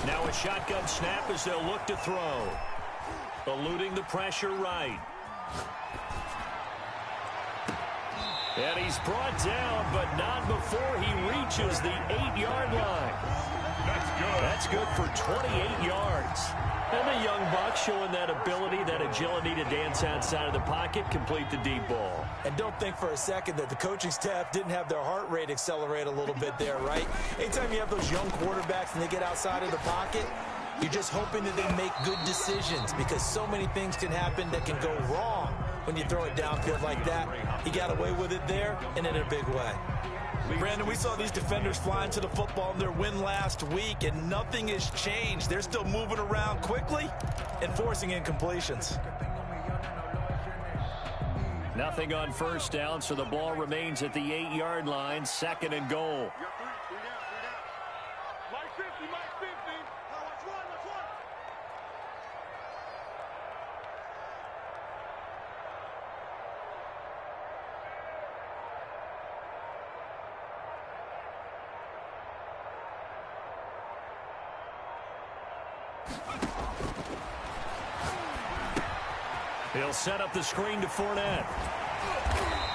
Now a shotgun snap as they'll look to throw. Eluding the pressure right. And he's brought down, but not before he reaches the 8-yard line. That's good. That's good for 28 yards. And the young buck showing that ability, that agility to dance outside of the pocket, complete the deep ball. And don't think for a second that the coaching staff didn't have their heart rate accelerate a little bit there, right? Anytime you have those young quarterbacks and they get outside of the pocket, you're just hoping that they make good decisions because so many things can happen that can go wrong when you throw it downfield like that. He got away with it there and in a big way. Brandon, we saw these defenders flying to the football in their win last week, and nothing has changed. They're still moving around quickly and forcing incompletions. Nothing on first down, so the ball remains at the 8-yard line, 2nd and goal. He'll set up the screen to Fournette.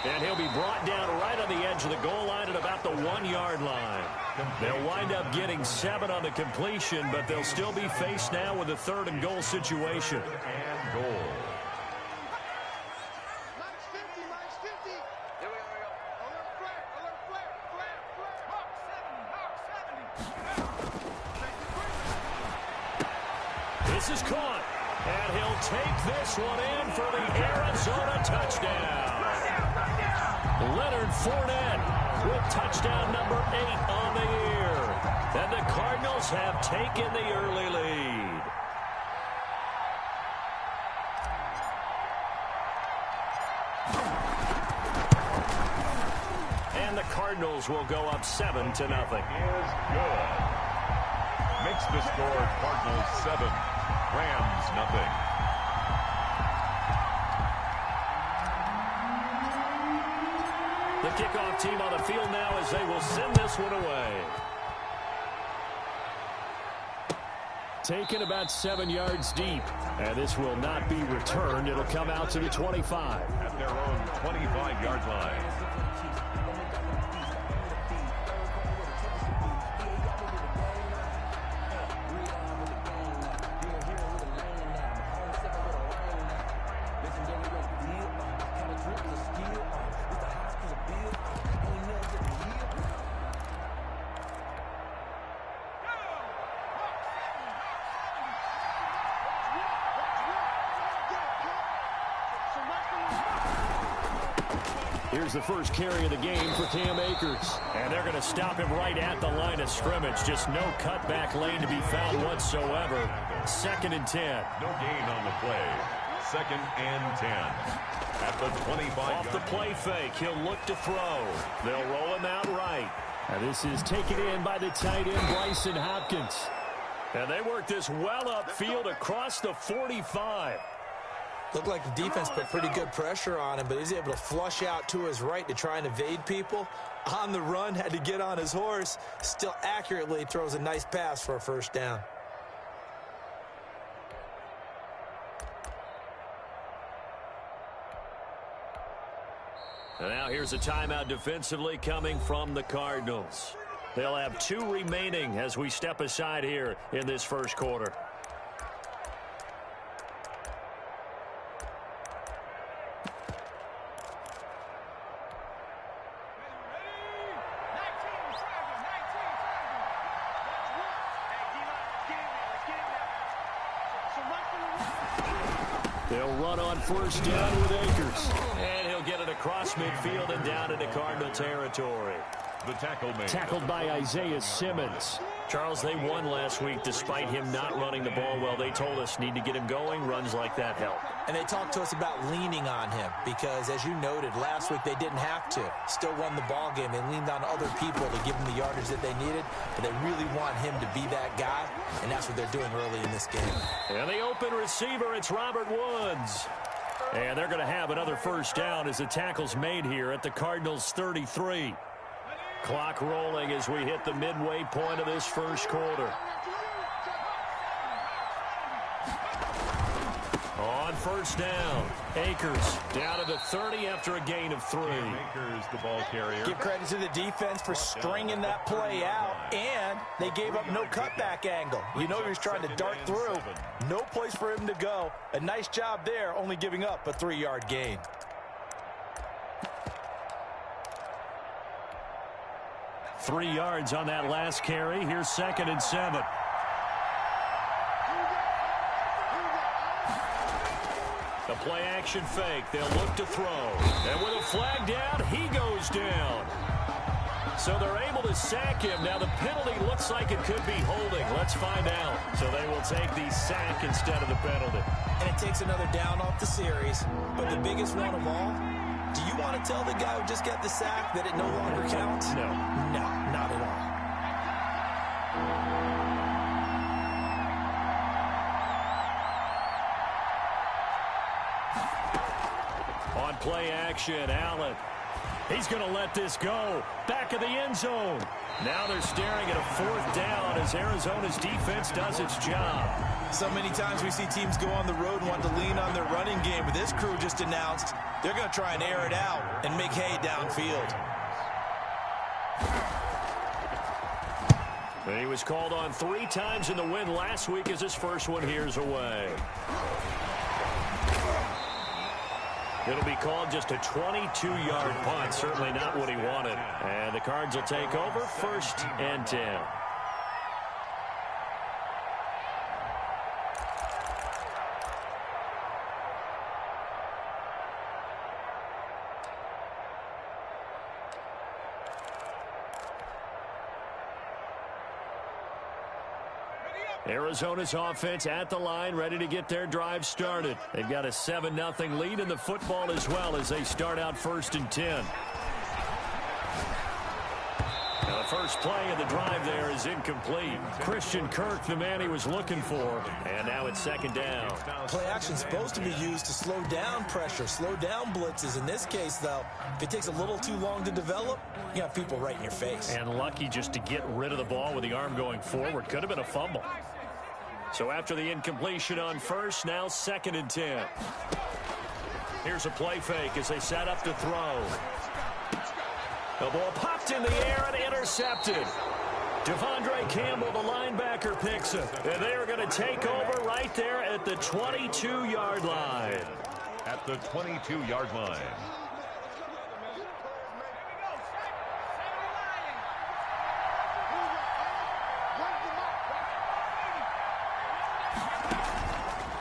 And he'll be brought down right on the edge of the goal line at about the 1-yard line. They'll wind up getting 7 on the completion, but they'll still be faced now with a 3rd and goal situation. And goal. This is caught. And he'll take this one in for the Arizona touchdown. Leonard Fournette with touchdown number 8 on the year. And the Cardinals have taken the early lead. And the Cardinals will go up 7-0. Is good. Makes the score Cardinals 7. Rams nothing. The kickoff team on the field now as they will send this one away. Taken about 7 yards deep. And this will not be returned. It'll come out to the 25. At their own 25-yard line. Here's the first carry of the game for Cam Akers. And they're going to stop him right at the line of scrimmage. Just no cutback lane to be found whatsoever. 2nd and 10. No gain on the play. 2nd and 10. At the 25. Off the play fake, he'll look to throw. They'll roll him out right. And this is taken in by the tight end, Bryson Hopkins. And they work this well upfield across the 45. Looked like the defense put pretty good pressure on him, but he's able to flush out to his right to try and evade people. On the run, had to get on his horse. Still accurately throws a nice pass for a first down. And now here's a timeout defensively coming from the Cardinals. They'll have 2 remaining as we step aside here in this first quarter. They'll run on first down with Akers. And he'll get it across midfield and down into Cardinal territory. The tackle made. Tackled by Isaiah Simmons. Charles, they won last week despite him not running the ball well. They told us need to get him going. Runs like that help. And they talked to us about leaning on him because, as you noted, last week they didn't have to. Still won the ball game. They leaned on other people to give them the yardage that they needed, but they really want him to be that guy, and that's what they're doing early in this game. And the open receiver, it's Robert Woods. And they're going to have another first down as the tackle's made here at the Cardinals' 33. Clock rolling as we hit the midway point of this first quarter. On first down, Akers down to the 30 after a gain of 3. Akers, the ball carrier. Give credit to the defense for stringing that play out, and they gave up no cutback angle. You know he was trying to dart through. No place for him to go. A nice job there, only giving up a 3-yard gain. Three yards on that last carry. Here's 2nd and 7. The play action fake. They'll look to throw. And with a flag down, he goes down. So they're able to sack him. Now the penalty looks like it could be holding. Let's find out. So they will take the sack instead of the penalty. And it takes another down off the series. But the biggest one of all, do you want to tell the guy who just got the sack that it no longer counts? No. No, not at all. On play action, Allen. He's going to let this go. Back of the end zone. Now they're staring at a 4th down as Arizona's defense does its job. So many times we see teams go on the road and want to lean on their running game, but this crew just announced they're going to try and air it out and make hay downfield. He was called on 3 times in the win last week as his first one here's away. It'll be called just a 22-yard punt. Certainly not what he wanted. And the Cards will take over 1st and 10. Arizona's offense at the line, ready to get their drive started. They've got a 7-0 lead in the football as well as they start out 1st and 10. Now the first play of the drive there is incomplete. Christian Kirk, the man he was looking for, and now it's 2nd down. Play action is supposed to be used to slow down pressure, slow down blitzes. In this case, though, if it takes a little too long to develop, you got people right in your face. And lucky just to get rid of the ball with the arm going forward. Could have been a fumble. So after the incompletion on first, now 2nd and 10. Here's a play fake as they set up to throw. The ball popped in the air and intercepted. Devondre Campbell, the linebacker, picks it. And they are going to take over right there at the 22-yard line. At the 22-yard line.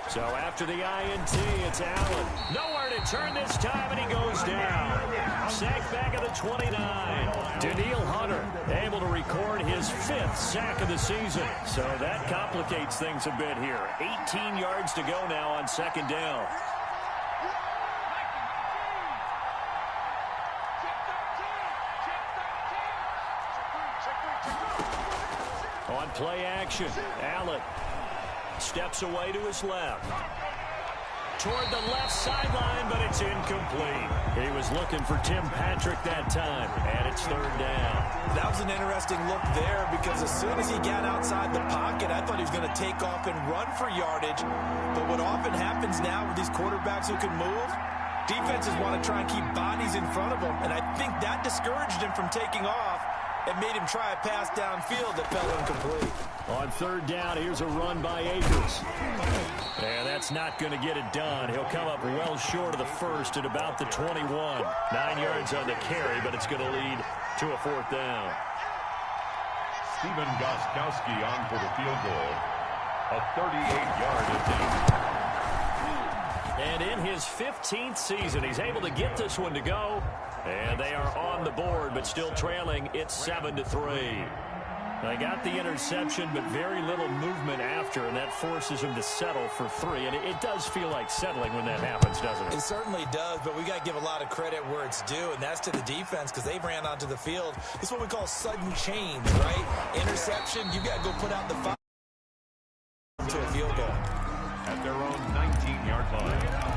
So after the INT, it's Allen. Nowhere to turn this time, and he goes down. Sack back at the 29. Daniil Hunter able to record his 5th sack of the season. So that complicates things a bit here. 18 yards to go now on 2nd down. On play action, Allen steps away to his left. Toward the left sideline, but it's incomplete. He was looking for Tim Patrick that time, and it's 3rd down. That was an interesting look there because as soon as he got outside the pocket, I thought he was going to take off and run for yardage. But what often happens now with these quarterbacks who can move, defenses want to try and keep bodies in front of them, and I think that discouraged him from taking off and made him try a pass downfield that fell incomplete. On 3rd down, here's a run by Akers. And that's not going to get it done. He'll come up well short of the first at about the 21. 9 yards on the carry, but it's going to lead to a 4th down. Stephen Gostkowski on for the field goal. A 38-yard attempt. And in his 15th season, he's able to get this one to go. And they are on the board, but still trailing. It's 7-3. They got the interception, but very little movement after, and that forces him to settle for 3. And it does feel like settling when that happens, doesn't it? It certainly does, but we got to give a lot of credit where it's due, and that's to the defense because they ran onto the field. This is what we call sudden change, right? Interception, you got to go put out the 5 to a field goal. At their own 19-yard line.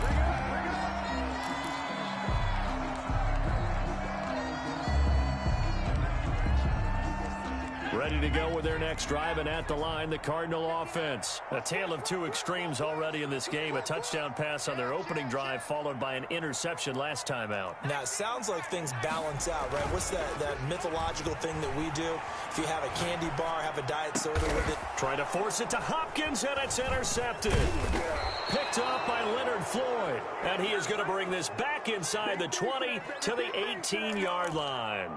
Ready to go with their next drive, and at the line, the Cardinal offense. A tale of two extremes already in this game. A touchdown pass on their opening drive, followed by an interception last time out. Now, it sounds like things balance out, right? What's that mythological thing that we do? If you have a candy bar, have a diet soda with it. Trying to force it to Hopkins, and it's intercepted. Picked up by Leonard Floyd. And he is going to bring this back inside the 20 to the 18-yard line.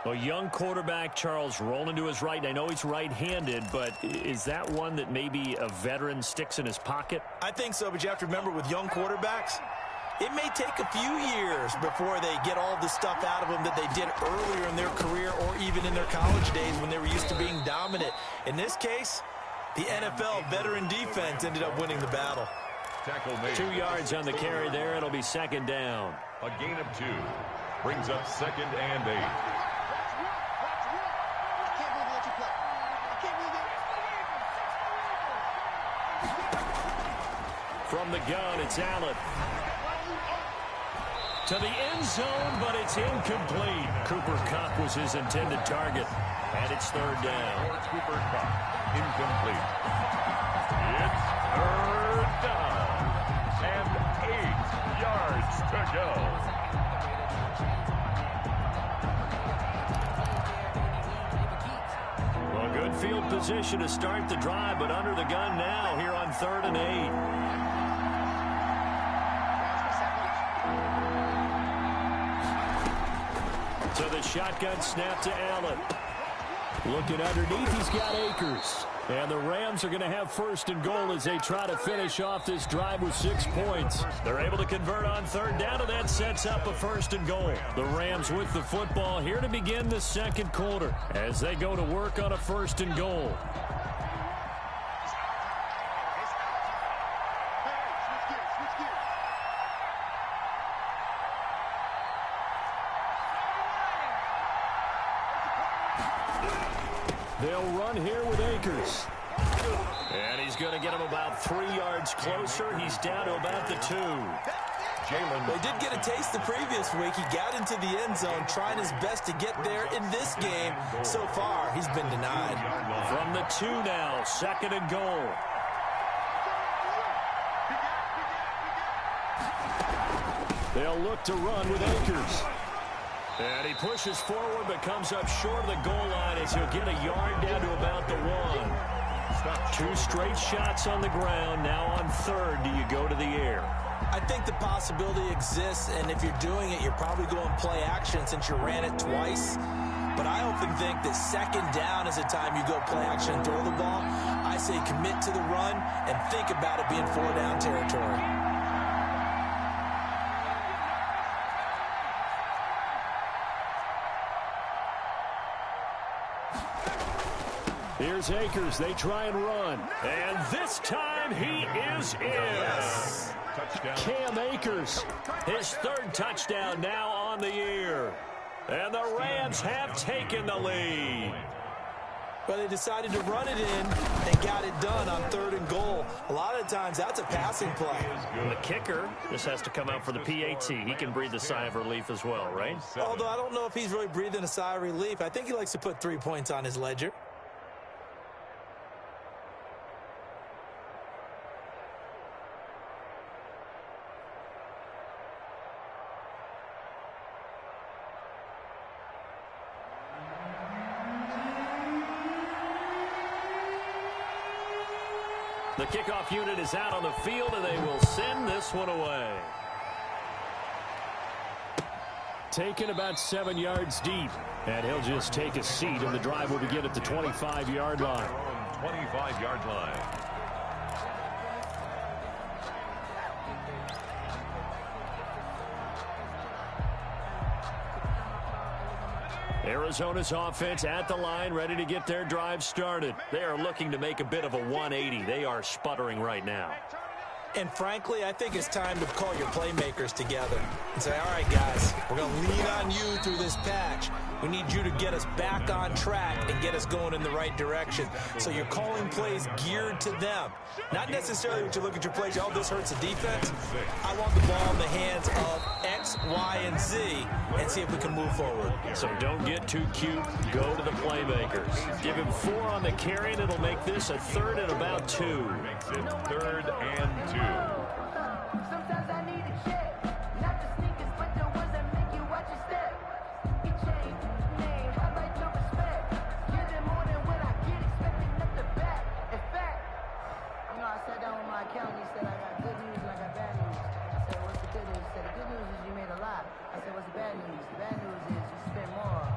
A young quarterback, Charles, rolling to his right. And I know he's right-handed, but is that one that maybe a veteran sticks in his pocket? I think so, but you have to remember with young quarterbacks, it may take a few years before they get all the stuff out of them that they did earlier in their career or even in their college days when they were used to being dominant. In this case, the NFL veteran defense ended up winning the battle. Tackle made. 2 yards on the carry there. It'll be second down. A gain of 2. Brings up 2nd and 8. From the gun, it's Allen. To the end zone, but it's incomplete. Cooper Kupp was his intended target. And it's third down. Cooper Kupp, incomplete. It's third down. And 8 yards to go. Well, good field position to start the drive, but under the gun now here on 3rd and 8. To the shotgun snap to Allen. Looking underneath, he's got Akers. And the Rams are going to have 1st and goal as they try to finish off this drive with 6 points. They're able to convert on 3rd down, and that sets up a 1st and goal. The Rams with the football here to begin the 2nd quarter as they go to work on a 1st and goal. They'll run here with Akers. And he's going to get him about 3 yards closer. He's down to about the 2. They did get a taste the previous week. He got into the end zone, trying his best to get there in this game. So far, he's been denied. From the 2 now, 2nd and goal. They'll look to run with Akers. And he pushes forward but comes up short of the goal line as he'll get a yard down to about the 1. 2 straight shots on the ground. Now on 3rd, do you go to the air? I think the possibility exists, and if you're doing it, you're probably going play action since you ran it twice. But I often think that 2nd down is the time you go play action and throw the ball. I say commit to the run and think about it being 4-down territory. Here's Akers. They try and run. And this time he is in. Yes. Touchdown. Cam Akers, his 3rd touchdown now on the year. And the Rams have taken the lead. But they decided to run it in and got it done on 3rd and goal. A lot of times that's a passing play. And the kicker just has to come out for the PAT. He can breathe a sigh of relief as well, right? Although I don't know if he's really breathing a sigh of relief. I think he likes to put 3 points on his ledger. The kickoff unit is out on the field, and they will send this one away. Taken about 7 yards deep, and he'll just take a seat, and the drive will begin at the 25-yard line. 25-yard line. Arizona's offense at the line, ready to get their drive started. They are looking to make a bit of a 180. They are sputtering right now. And frankly, I think it's time to call your playmakers together and say, all right, guys, we're going to lean on you through this patch. We need you to get us back on track and get us going in the right direction. So you're calling plays geared to them. Not necessarily when you look at your plays, oh, this hurts the defense. I want the ball in the hands of X X, Y, and Z and see if we can move forward. So don't get too cute. Go to the playmakers. Give him 4 on the carry, and it'll make this a 3rd and about 2. Makes it 3rd and 2. Sometimes I need a check, not the sneakers, but the ones that make you watch your step. Get changed, name, I like your respect. Get it more than what I get, expecting up the back. In fact, I sat down with my accountant, he said I got good news and I got bad news. I said, what's the good news? He said, the good news is you made a lot. I said, what's the bad news? The bad news is you spent more.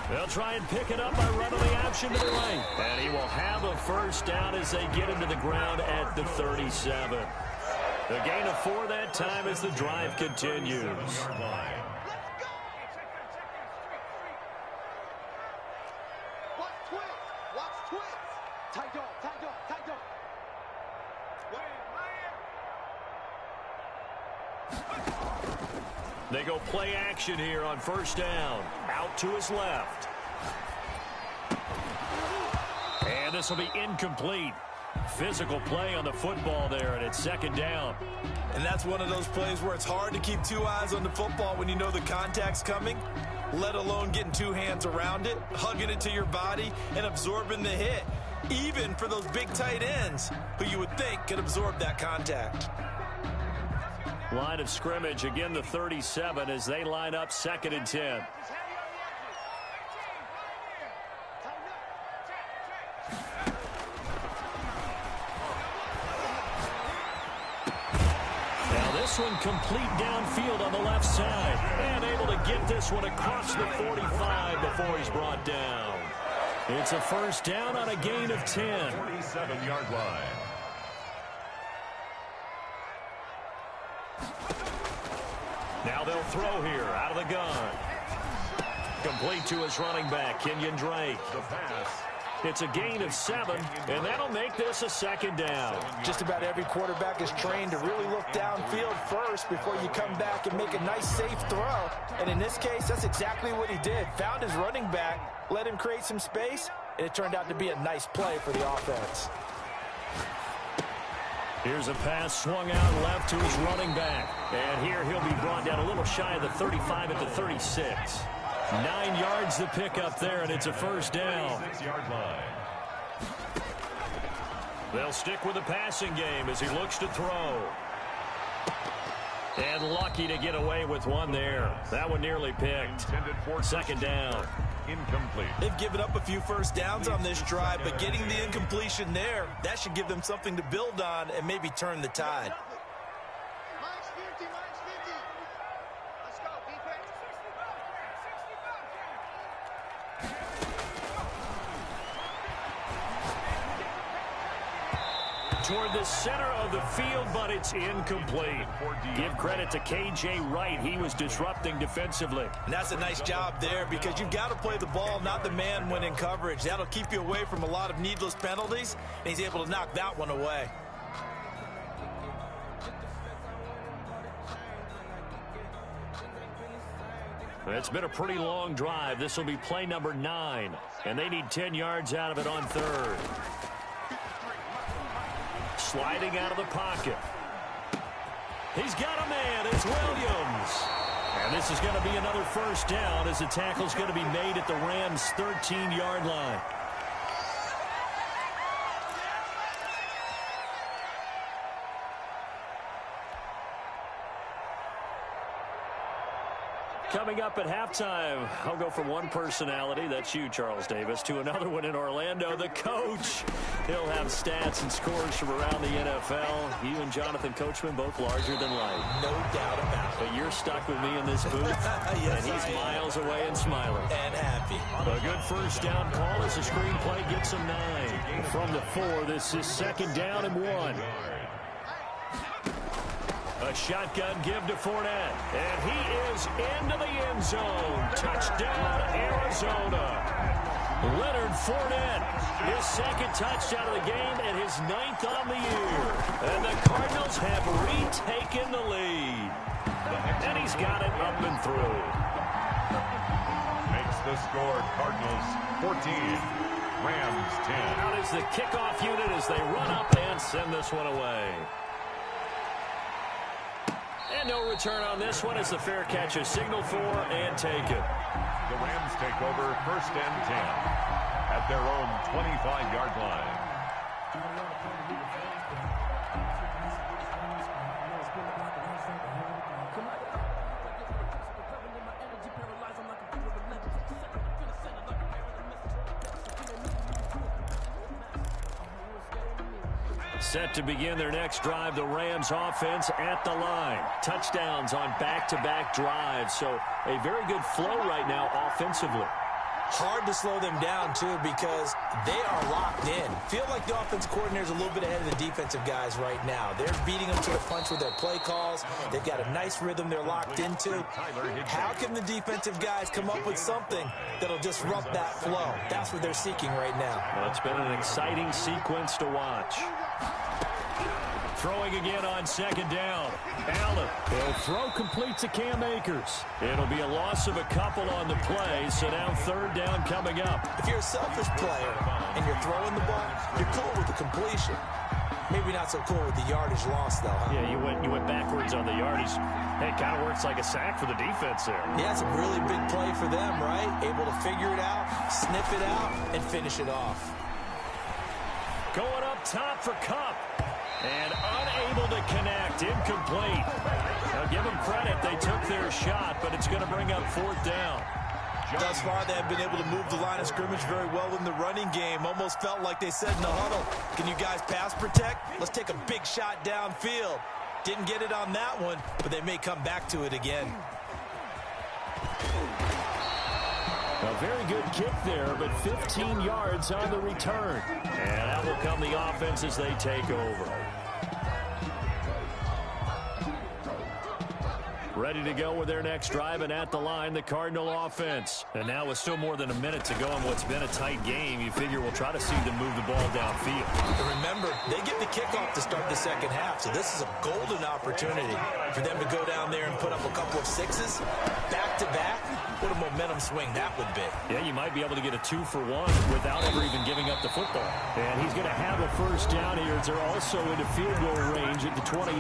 They'll try and pick it up by running the option to the right. And he will have a first down as they get him to the ground at the 37. The gain of 4 that time as the drive continues. They go play action here on first down. Out to his left. And this will be incomplete. Physical play on the football there, and it's 2nd down. And that's one of those plays where it's hard to keep 2 eyes on the football when you know the contact's coming, let alone getting 2 hands around it, hugging it to your body, and absorbing the hit, even for those big tight ends who you would think could absorb that contact. Line of scrimmage, again the 37 as they line up 2nd and 10. This one complete downfield on the left side. And able to get this one across the 45 before he's brought down. It's a first down on a gain of 10. 47-yard line. Now they'll throw here out of the gun. Complete to his running back, Kenyon Drake. The pass. It's a gain of 7, and that'll make this a 2nd down. Just about every quarterback is trained to really look downfield first before you come back and make a nice, safe throw. And in this case, that's exactly what he did. Found his running back, let him create some space, and it turned out to be a nice play for the offense. Here's a pass swung out left to his running back. And here he'll be brought down a little shy of the 35 at the 36. 9 yards to pick up there, and it's a first down. 6-yard line. They'll stick with the passing game as he looks to throw. And lucky to get away with one there. That one nearly picked. 2nd down. Incomplete. They've given up a few first downs on this drive, but getting the incompletion there, that should give them something to build on and maybe turn the tide. Toward the center of the field, but it's incomplete. Give credit to K.J. Wright. He was disrupting defensively. And that's a nice job there because you've got to play the ball, not the man when in coverage. That'll keep you away from a lot of needless penalties, and he's able to knock that one away. It's been a pretty long drive. This will be play number 9, and they need 10 yards out of it on 3rd. Sliding out of the pocket. He's got a man. It's Williams. And this is going to be another first down as the tackle's going to be made at the Rams' 13-yard line. Coming up at halftime, I'll go from one personality, that's you, Charles Davis, to another one in Orlando, the coach. He'll have stats and scores from around the NFL. You and Jonathan Coachman, both larger than life. No doubt about it. But you're stuck with me in this booth, yes, and he's miles away and smiling. And happy. A good first down call as the screenplay gets him 9. From the 4, this is 2nd down and 1. A shotgun give to Fournette. And he is into the end zone. Touchdown, Arizona. Leonard Fournette, his 2nd touchdown of the game and his 9th on the year. And the Cardinals have retaken the lead. And he's got it up and through. Makes the score, Cardinals 14, Rams 10. Out is the kickoff unit as they run up and send this one away. And no return on this one as the fair catch is signaled for and taken. The Rams take over 1st and 10 at their own 25-yard line. Set to begin their next drive, the Rams offense at the line. Touchdowns on back-to-back drives, so a very good flow right now offensively. Hard to slow them down, too, because they are locked in. Feel like the offensive coordinator is a little bit ahead of the defensive guys right now. They're beating them to the punch with their play calls. They've got a nice rhythm they're locked into. How can the defensive guys come up with something that'll disrupt that flow? That's what they're seeking right now. Well, it's been an exciting sequence to watch. Throwing again on 2nd down. Allen. He'll throw complete to Cam Akers. It'll be a loss of a couple on the play, so now 3rd down coming up. If you're a selfish player and you're throwing the ball, you're cool with the completion. Maybe not so cool with the yardage loss, though, huh? Yeah, you went backwards on the yardage. Hey, it kind of works like a sack for the defense there. Yeah, it's a really big play for them, right? Able to figure it out, sniff it out, and finish it off. Going up top for Kupp. And unable to connect, incomplete. Now give them credit, they took their shot, but it's going to bring up 4th down. Thus far, they have been able to move the line of scrimmage very well in the running game. Almost felt like they said in the huddle, can you guys pass protect? Let's take a big shot downfield. Didn't get it on that one, but they may come back to it again. A very good kick there, but 15 yards on the return. And out will come the offense as they take over. Ready to go with their next drive, and at the line, the Cardinal offense. And now with still more than a minute to go in what's been a tight game, you figure we'll try to see them move the ball downfield. And remember, they get the kickoff to start the 2nd half, so this is a golden opportunity for them to go down there and put up a couple of sixes back-to-back. What a momentum swing that would be. Yeah, you might be able to get a 2-for-1 without ever even giving up the football. And he's going to have a 1st down here. They're also into field goal range at the 28.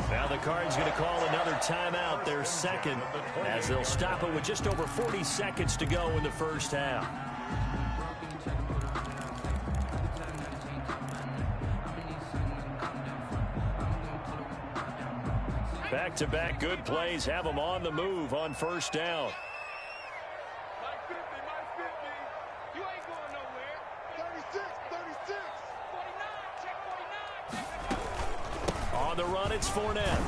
Now the Cards going to call another timeout, their 2nd, as they'll stop it with just over 40 seconds to go in the 1st half. Back-to-back good plays have them on the move on 1st down. On the run, it's Fournette.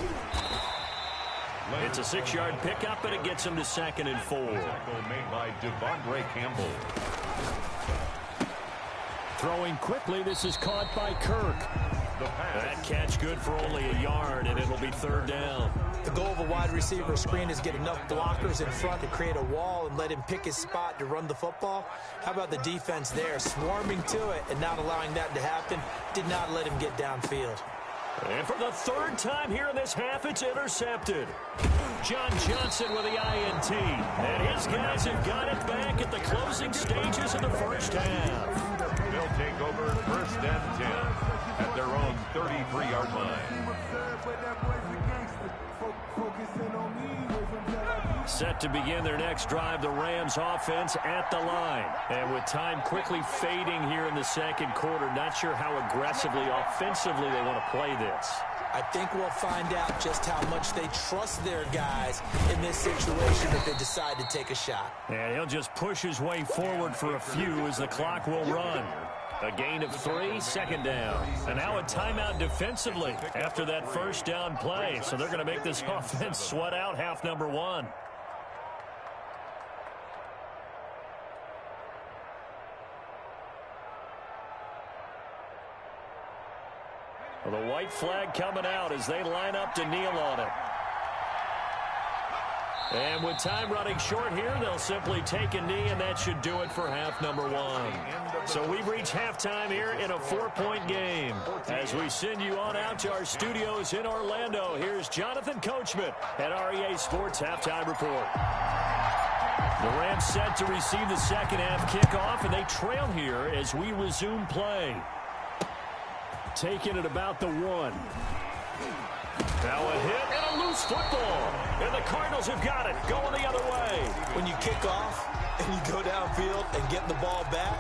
It's a 6-yard pickup, and it gets him to 2nd and 4. Tackle made by Devondre Campbell. Throwing quickly, this is caught by Kirk. That catch good for only a yard, and it'll be 3rd down. The goal of a wide receiver screen is get enough blockers in front to create a wall and let him pick his spot to run the football. How about the defense there, swarming to it and not allowing that to happen? Did not let him get downfield. And for the 3rd time here in this half, it's intercepted. John Johnson with the INT. And his guys have got it back at the closing stages of the 1st half. They'll take over 1st and 10 at their own 33-yard line. Set to begin their next drive, the Rams offense at the line. And with time quickly fading here in the 2nd quarter, not sure how aggressively, offensively they want to play this. I think we'll find out just how much they trust their guys in this situation if they decide to take a shot. And he'll just push his way forward for a few as the clock will run. A gain of 3, 2nd down. And now a timeout defensively after that 1st down play. So they're going to make this offense sweat out half number 1. Well, the white flag coming out as they line up to kneel on it. And with time running short here, they'll simply take a knee, and that should do it for half number 1. So we've reached halftime here in a 4-point game. As we send you on out to our studios in Orlando, here's Jonathan Coachman at REA Sports Halftime Report. The Rams set to receive the second half kickoff, and they trail here as we resume play. Taking it about the 1. Now a hit and a loose football. And the Cardinals have got it, going the other way. When you kick off and you go downfield and get the ball back,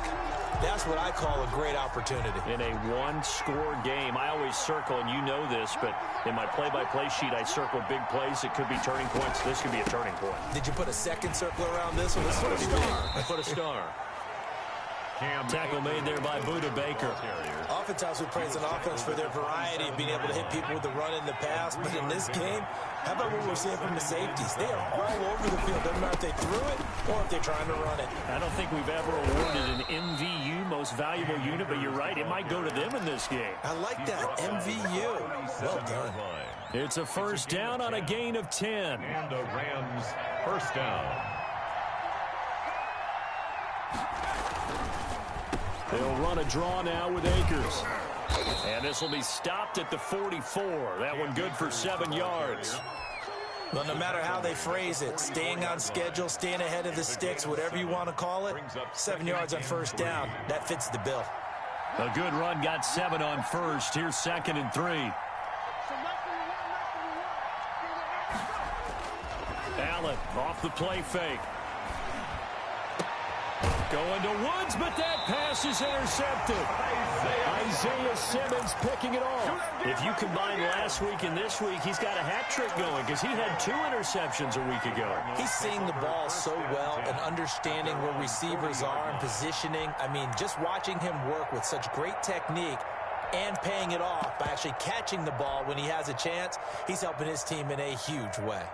that's what I call a great opportunity. In a one-score game, I always circle, and you know this, but in my play-by-play sheet, I circle big plays. It could be turning points. This could be a turning point. Did you put a second circle around this one? I put a star. I put a star. Tackle made there by Buda Baker. Oftentimes we praise an offense for their variety of being able to hit people with the run in the pass, but in this game, how about what we're seeing from the safeties? They are all over the field. Doesn't matter if they threw it or if they're trying to run it. I don't think we've ever awarded an MVU, most valuable unit, but you're right, it might go to them in this game. I like that, MVU. Well done. It's a first down on a gain of 10. And a Rams first down. They'll run a draw now with Akers. And this will be stopped at the 44. That one good for 7 yards. Well, no matter how they phrase it, staying on schedule, staying ahead of the sticks, whatever you want to call it, 7 yards on first down, that fits the bill. A good run got 7 on first. Here's 2nd and 3. Allen off the play fake. Going to Woods, but that pass is intercepted. Isaiah Simmons picking it off. If you combine last week and this week, he's got a hat trick going because he had 2 interceptions a week ago. He's seeing the ball so well and understanding where receivers are and positioning. I mean, just watching him work with such great technique and paying it off by actually catching the ball when he has a chance, he's helping his team in a huge way.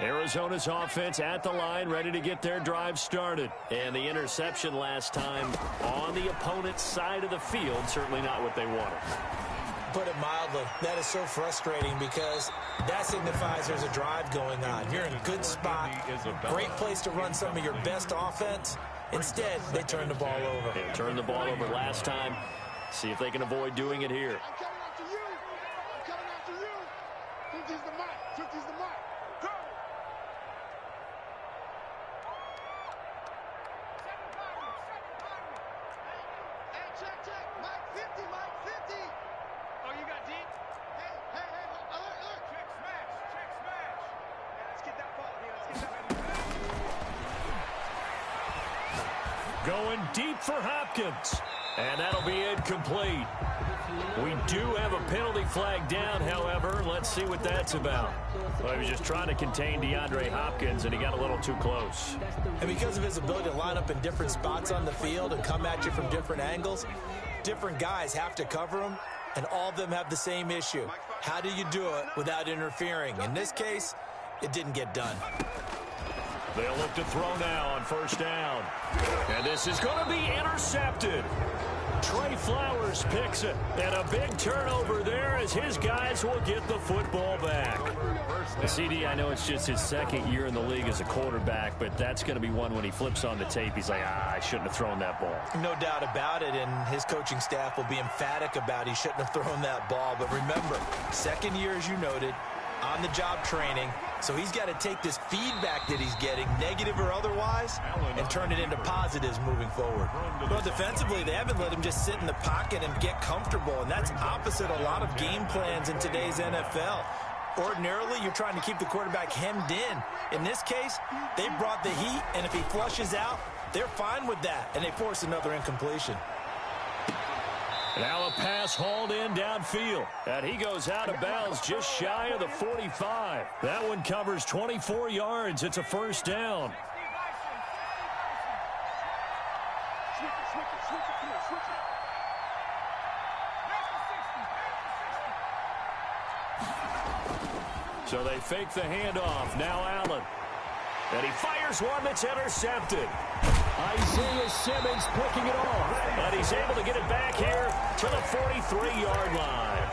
Arizona's offense at the line, ready to get their drive started. And the interception last time on the opponent's side of the field, certainly not what they wanted. Put it mildly, that is so frustrating because that signifies there's a drive going on. You're in a good spot, great place to run some of your best offense. Instead, they turn the ball over. They turned the ball over last time. See if they can avoid doing it here. I'm coming after you. I'm coming after you. 50's the mark. 50's the mark. Go. Hey, check. Mike 50, Mike 50. Oh, you got deep? Hey, alert. Check smash. Yeah, let's get that ball here. Let's get that Going deep for Hopkins. And that'll be incomplete. We do have a penalty flag down, however. Let's see what that's about. Well, he was just trying to contain DeAndre Hopkins, and he got a little too close. And because of his ability to line up in different spots on the field and come at you from different angles, different guys have to cover him, and all of them have the same issue. How do you do it without interfering? In this case, it didn't get done. They'll look to throw now on first down. And this is going to be intercepted. Trey Flowers picks it. And a big turnover there as his guys will get the football back. CD, I know it's just his second year in the league as a quarterback, but that's going to be one when he flips on the tape. He's like, I shouldn't have thrown that ball. No doubt about it, and his coaching staff will be emphatic about he shouldn't have thrown that ball. But remember, second year, as you noted, on-the-job training. So he's got to take this feedback that he's getting, negative or otherwise, and turn it into positives moving forward. Well, defensively, they haven't let him just sit in the pocket and get comfortable, and that's opposite a lot of game plans in today's NFL. Ordinarily, you're trying to keep the quarterback hemmed in. In this case, they brought the heat, and if he flushes out, they're fine with that, and they force another incompletion. Now a pass hauled in downfield. And he goes out of bounds just shy of the 45. That one covers 24 yards. It's a first down. So they fake the handoff. Now Allen. And he fires one that's intercepted. Isaiah Simmons picking it off. And he's able to get it back here to the 43-yard line.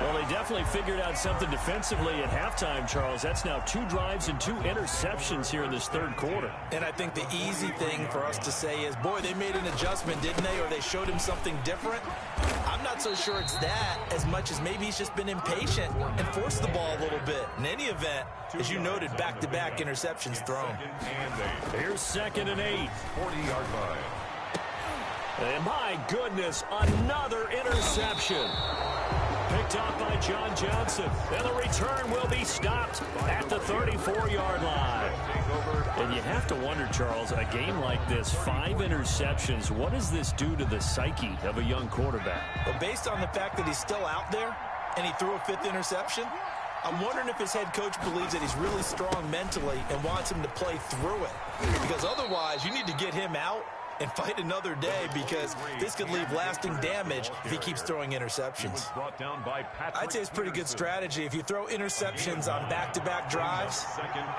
Well, they definitely figured out something defensively at halftime, Charles. That's now 2 drives and 2 interceptions here in this third quarter. And I think the easy thing for us to say is, boy, they made an adjustment, didn't they? Or they showed him something different. I'm not so sure it's that as much as maybe he's just been impatient and forced the ball a little bit. In any event, as you noted, back-to-back interceptions thrown. Here's 2nd and 8. 40-yard line. And my goodness, another interception. Picked off by John Johnson. And the return will be stopped at the 34-yard line. And you have to wonder, Charles, a game like this, 5 interceptions, what does this do to the psyche of a young quarterback? Well, based on the fact that he's still out there and he threw a 5th interception, I'm wondering if his head coach believes that he's really strong mentally and wants him to play through it. Because otherwise, you need to get him out and fight another day, because this could leave lasting damage if he keeps throwing interceptions. I'd say it's pretty good strategy. If you throw interceptions on back-to-back drives,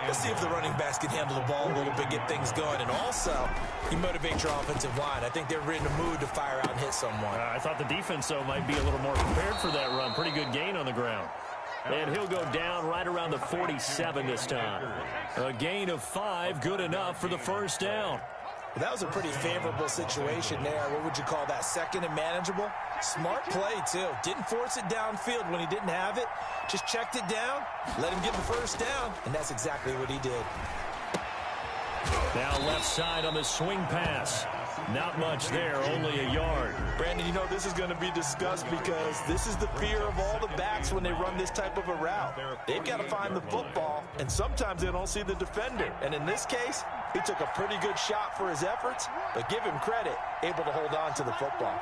let's see if the running backs can handle the ball a little bit, get things going. And also, you motivate your offensive line. I think they're in the mood to fire out and hit someone. I thought the defense, though, might be a little more prepared for that run. Pretty good gain on the ground. And he'll go down right around the 47 this time. A gain of 5, good enough for the first down. Well, that was a pretty favorable situation there. What would you call that? 2nd and manageable? Smart play, too. Didn't force it downfield when he didn't have it. Just checked it down, let him get the first down, and that's exactly what he did. Now left side on the swing pass. Not much there, only a yard. Brandon, you know this is going to be discussed because this is the fear of all the backs when they run this type of a route. They've got to find the football, and sometimes they don't see the defender. And in this case, he took a pretty good shot for his efforts, but give him credit, able to hold on to the football.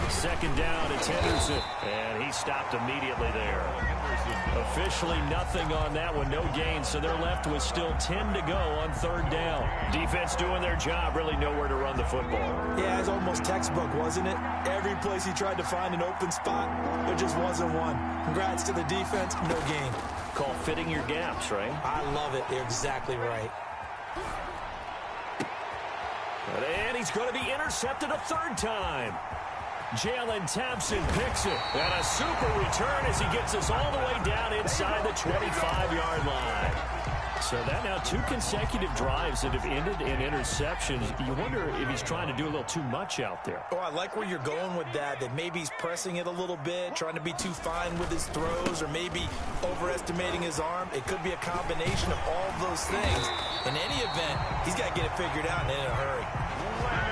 2nd down, it's Henderson, and he stopped immediately there. Officially nothing on that one, no gain, so they're left with still 10 to go on 3rd down. Defense doing their job, really nowhere to run the football. Yeah, it's almost textbook, wasn't it? Every place he tried to find an open spot, there just wasn't one. Congrats to the defense, no gain. Call fitting your gaps, right? I love it. You're exactly right. And he's going to be intercepted a 3rd time. Jalen Thompson picks it. And a super return as he gets us all the way down inside the 25-yard line. So that now 2 consecutive drives that have ended in interceptions. You wonder if he's trying to do a little too much out there. Oh, I like where you're going with that maybe he's pressing it a little bit, trying to be too fine with his throws, or maybe overestimating his arm. It could be a combination of all of those things. In any event, he's got to get it figured out and in a hurry.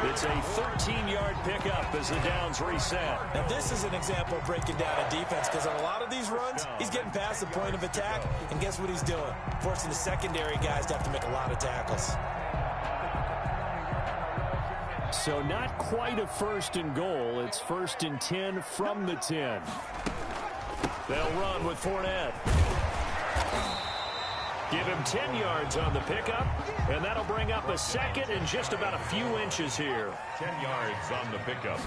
It's a 13-yard pickup as the downs reset. Now, this is an example of breaking down a defense, because on a lot of these runs, he's getting past the point of attack, and guess what he's doing? Forcing the secondary guys to have to make a lot of tackles. So not quite a 1st and goal. It's 1st and 10 from the 10. They'll run with Fournette. Give him 10 yards on the pickup, and that'll bring up a 2nd and just about a few inches here. 10 yards on the pickup.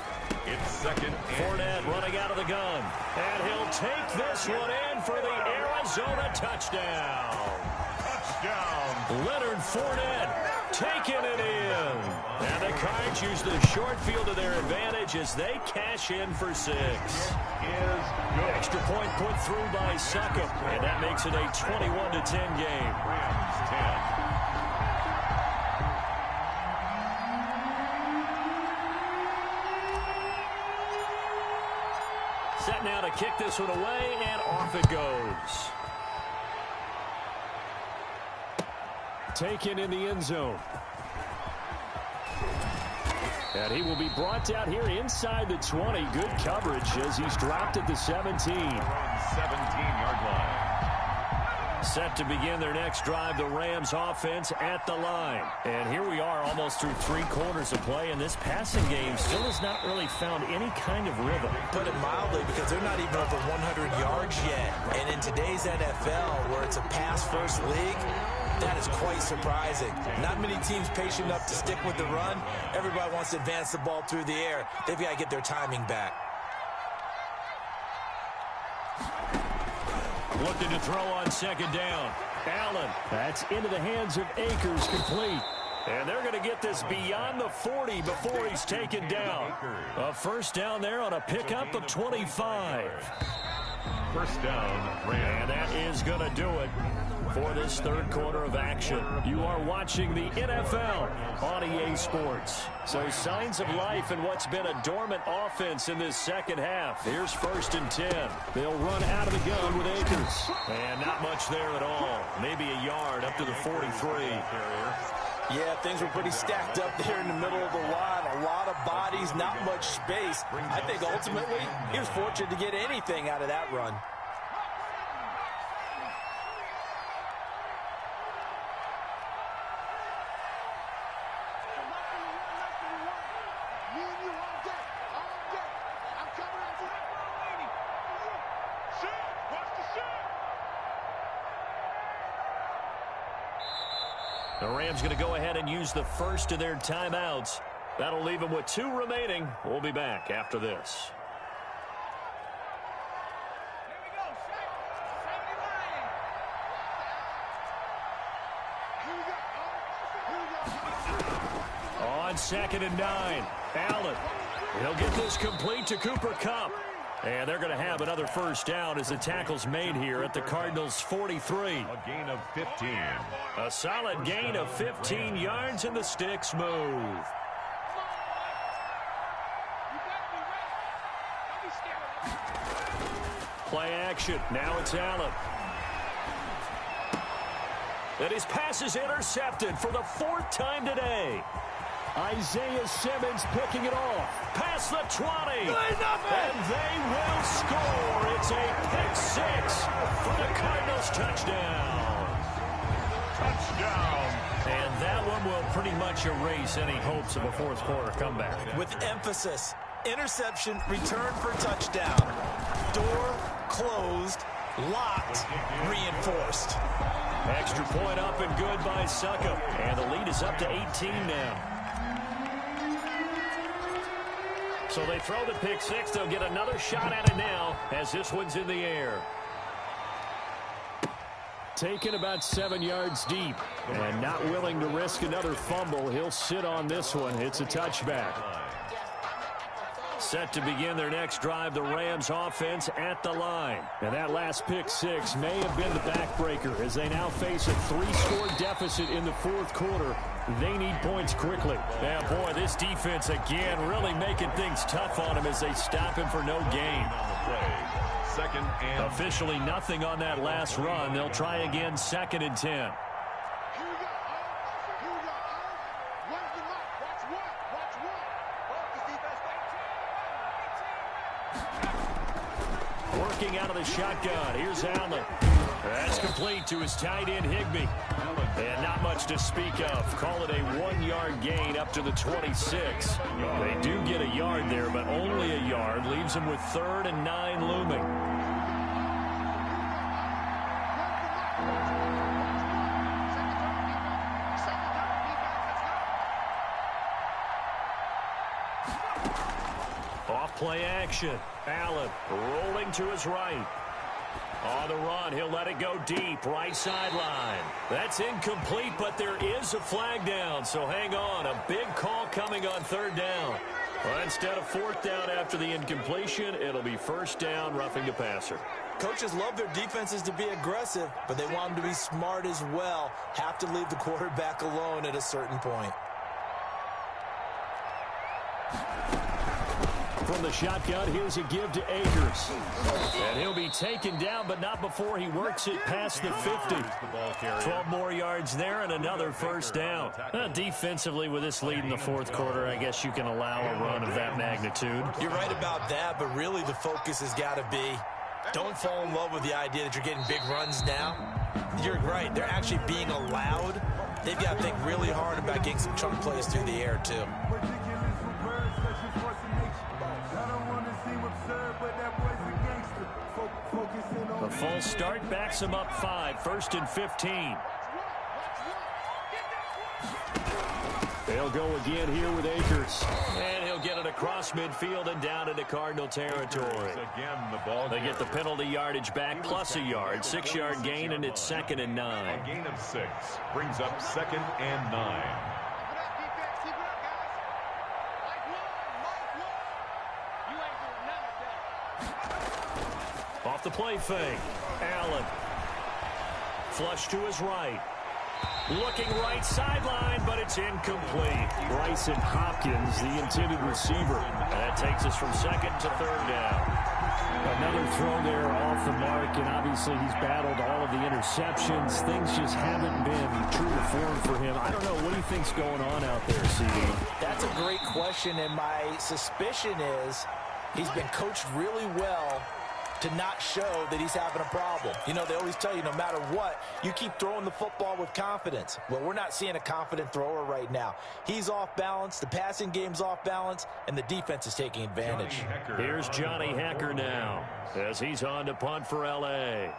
It's 2nd and Fournette running out of the gun, and he'll take this one in for the Arizona touchdown. touchdown. Leonard Fournette taking it in. And the Cards use the short field to their advantage as they cash in for 6. Extra point put through by Succop, and that makes it a 21-10 game. Rams 10. Set now to kick this one away, and off it goes. Taken in the end zone. And he will be brought down here inside the 20. Good coverage as he's dropped at the 17. 17-yard line. Set to begin their next drive, the Rams offense at the line. And here we are almost through 3 quarters of play, and this passing game still has not really found any kind of rhythm. Put it mildly, because they're not even over 100 yards yet. And in today's NFL, where it's a pass-first league, that is quite surprising. Not many teams patient enough to stick with the run. Everybody wants to advance the ball through the air. They've got to get their timing back. Looking to throw on 2nd down. Allen, that's into the hands of Akers, complete. And they're going to get this beyond the 40 before he's taken down. A first down there on a pickup of 25. First down, Rams. And that is going to do it for this third quarter of action. You are watching the NFL on EA Sports. So signs of life in what's been a dormant offense in this second half. Here's 1st and 10. They'll run out of the gun with Akers. And not much there at all. Maybe a yard up to the 43. Yeah, things were pretty stacked up there in the middle of the line. A lot of bodies, not much space. I think ultimately he was fortunate to get anything out of that run. The Rams going to go ahead and use the first of their timeouts. That'll leave them with 2 remaining. We'll be back after this. On 2nd and 9, Allen. He'll get this complete to Cooper Kupp. And they're going to have another first down as the tackle's made here at the Cardinals' 43. A gain of 15. A solid gain of 15 yards, and the sticks move. Play action. Now it's Allen. And his pass is intercepted for the 4th time today. Isaiah Simmons picking it off. Past the 20. And they will score. It's a pick 6 for the Cardinals touchdown. Touchdown. And that one will pretty much erase any hopes of a 4th quarter comeback. With emphasis, interception, return for touchdown. Door closed, locked, reinforced. Extra point up and good by Suckup. And the lead is up to 18 now. So they throw the pick 6. They'll get another shot at it now as this one's in the air. Taken about 7 yards deep and not willing to risk another fumble. He'll sit on this one. It's a touchback. Set to begin their next drive, the Rams offense at the line. And that last pick 6 may have been the backbreaker as they now face a 3-score deficit in the 4th quarter. They need points quickly. Yeah, boy, this defense again really making things tough on him as they stop him for no gain. Second and officially nothing on that last run. They'll try again 2nd and 10. Working out of the shotgun. Here's Allen. That's complete to his tight end, Higbee. And not much to speak of. Call it a 1-yard gain up to the 26. They do get a yard there, but only a yard. Leaves them with 3rd and 9 looming. Off play action. Allen rolling to his right. On the run, he'll let it go deep, right sideline. That's incomplete, but there is a flag down, so hang on. A big call coming on 3rd down. Well, instead of 4th down after the incompletion, it'll be 1st down, roughing the passer. Coaches love their defenses to be aggressive, but they want them to be smart as well. Have to leave the quarterback alone at a certain point. From the shotgun, here's a give to Akers. And he'll be taken down, but not before he works it past the 50. 12 more yards there and another 1st down. Defensively, with this lead in the 4th quarter, I guess you can allow a run of that magnitude. You're right about that, but really the focus has got to be don't fall in love with the idea that you're getting big runs now. You're right. They're actually being allowed. They've got to think really hard about getting some chunk plays through the air, too. The false start backs him up 5. 1st and 15. They'll go again here with Akers. And he'll get it across midfield and down into Cardinal territory. They get the penalty yardage back plus a yard. 6-yard gain, and it's 2nd and 9. A gain of 6 brings up 2nd and 9. the play fake. Allen. Flush to his right. Looking right sideline, but it's incomplete. Bryson Hopkins, the intended receiver. And that takes us from second to third down. Another throw there off the mark, and obviously he's battled all of the interceptions. Things just haven't been true to form for him. I don't know. What do you think's going on out there, CD? That's a great question, and my suspicion is he's been coached really well to not show that he's having a problem. You know, they always tell you no matter what, you keep throwing the football with confidence. Well, we're not seeing a confident thrower right now. He's off balance, the passing game's off balance, and the defense is taking advantage. Here's Johnny Hecker now as he's on to punt for L.A.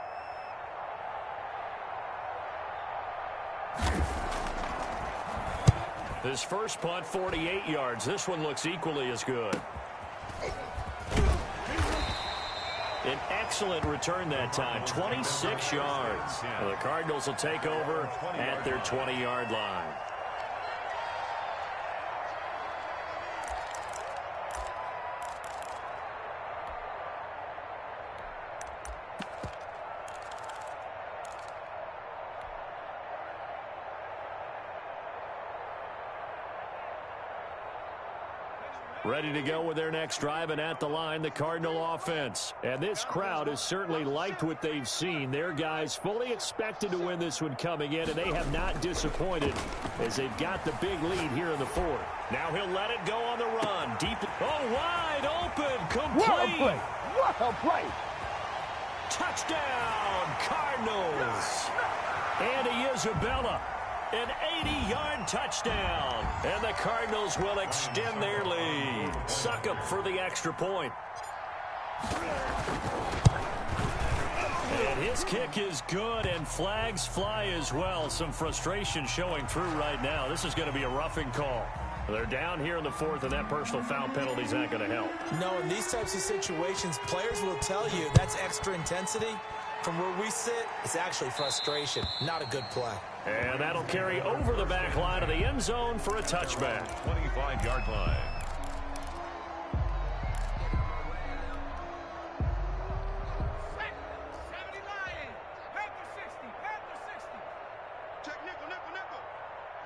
His first punt, 48 yards. This one looks equally as good. An excellent return that time, 26 yards. The Cardinals will take over at their 20-yard line. Ready to go with their next drive, and at the line, the Cardinal offense. And this crowd has certainly liked what they've seen. Their guys fully expected to win this one coming in, and they have not disappointed as they've got the big lead here in the fourth. Now he'll let it go on the run. Deep. Oh, wide open. Complete. What a play. What a play. Touchdown, Cardinals. Andy Isabella. An 80-yard touchdown, and the Cardinals will extend their lead. Succop for the extra point. And his kick is good, and flags fly as well. Some frustration showing through right now. This is going to be a roughing call. They're down here in the fourth, and that personal foul penalty is not going to help. No, in these types of situations, players will tell you that's extra intensity. From where we sit, it's actually frustration. Not a good play. And that'll carry over the back line of the end zone for a touchback. 25-yard line. Check nickel, nickel, nickel.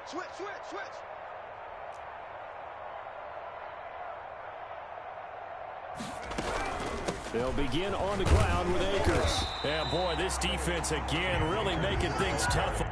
Switch, switch, switch. They'll begin on the ground with Akers. Yeah, boy, this defense again really making things tough.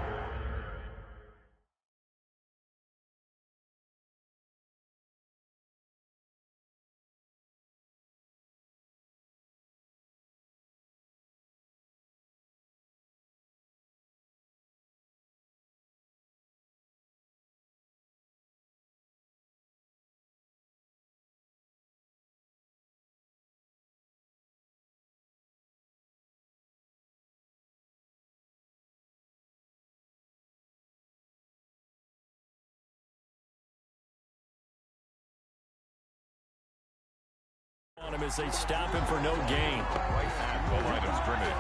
On him as they stop him for no gain. Right at the line of scrimmage.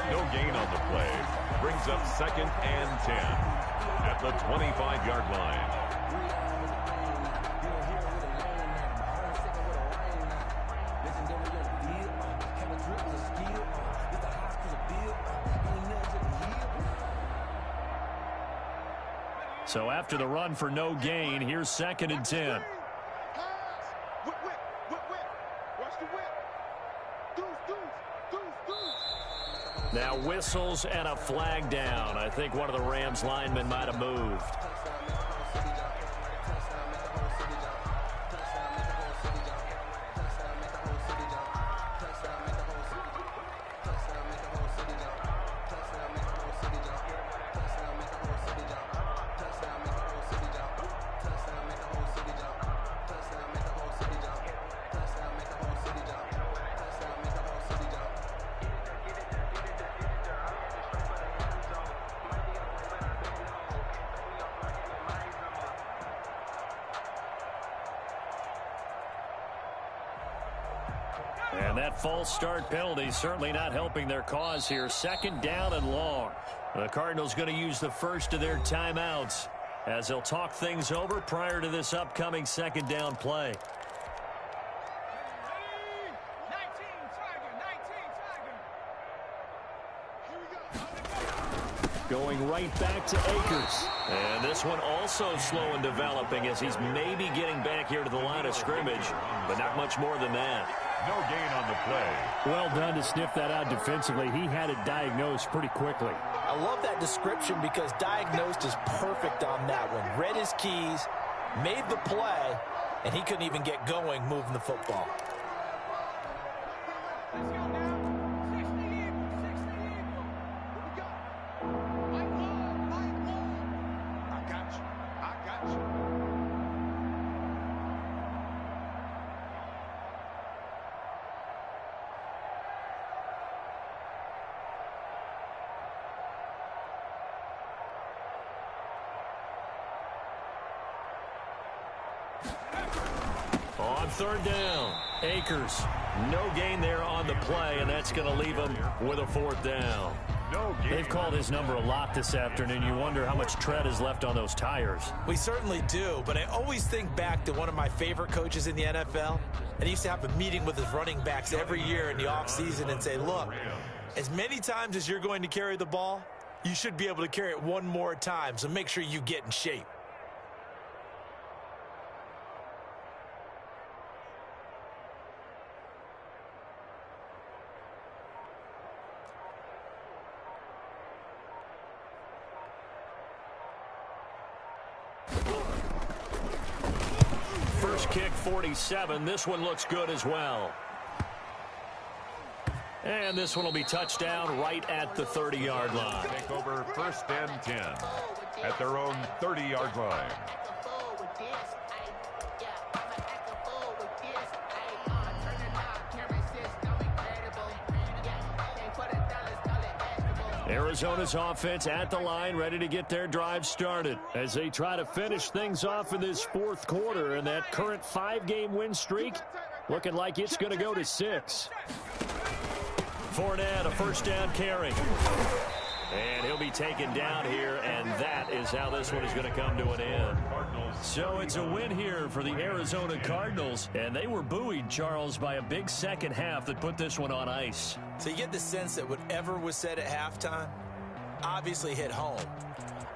No gain on the play. Brings up 2nd and 10 at the 25-yard line. So after the run for no gain, here's 2nd and 10. Now whistles and a flag down. I think one of the Rams linemen might have moved. And that false start penalty certainly not helping their cause here. 2nd down and long. The Cardinals going to use the first of their timeouts as they'll talk things over prior to this upcoming 2nd down play. Going right back to Akers. And this one also slow in developing as he's maybe getting back here to the line of scrimmage, but not much more than that. No gain on the play. Well done to sniff that out defensively. He had it diagnosed pretty quickly. I love that description because diagnosed is perfect on that one. Read his keys, made the play, and he couldn't even get going moving the football. On third down, Akers. No gain there on the play, and that's going to leave him with a fourth down. They've called his number a lot this afternoon. You wonder how much tread is left on those tires. We certainly do, but I always think back to one of my favorite coaches in the NFL, and he used to have a meeting with his running backs every year in the offseason and say, look, as many times as you're going to carry the ball, you should be able to carry it one more time, so make sure you get in shape. First kick, 47. This one looks good as well. And this one will be touchdown right at the 30-yard line. Take over first and 10 at their own 30-yard line. Arizona's offense at the line, ready to get their drive started as they try to finish things off in this fourth quarter. And that current 5-game win streak looking like it's going to go to 6. Fournette, a first down carry. And he'll be taken down here, and that is how this one is going to come to an end. So it's a win here for the Arizona Cardinals, and they were buoyed, Charles, by a big second half that put this one on ice. So you get the sense that whatever was said at halftime obviously hit home.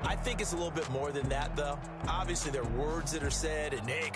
I think it's a little bit more than that, though. Obviously, there are words that are said, and, hey,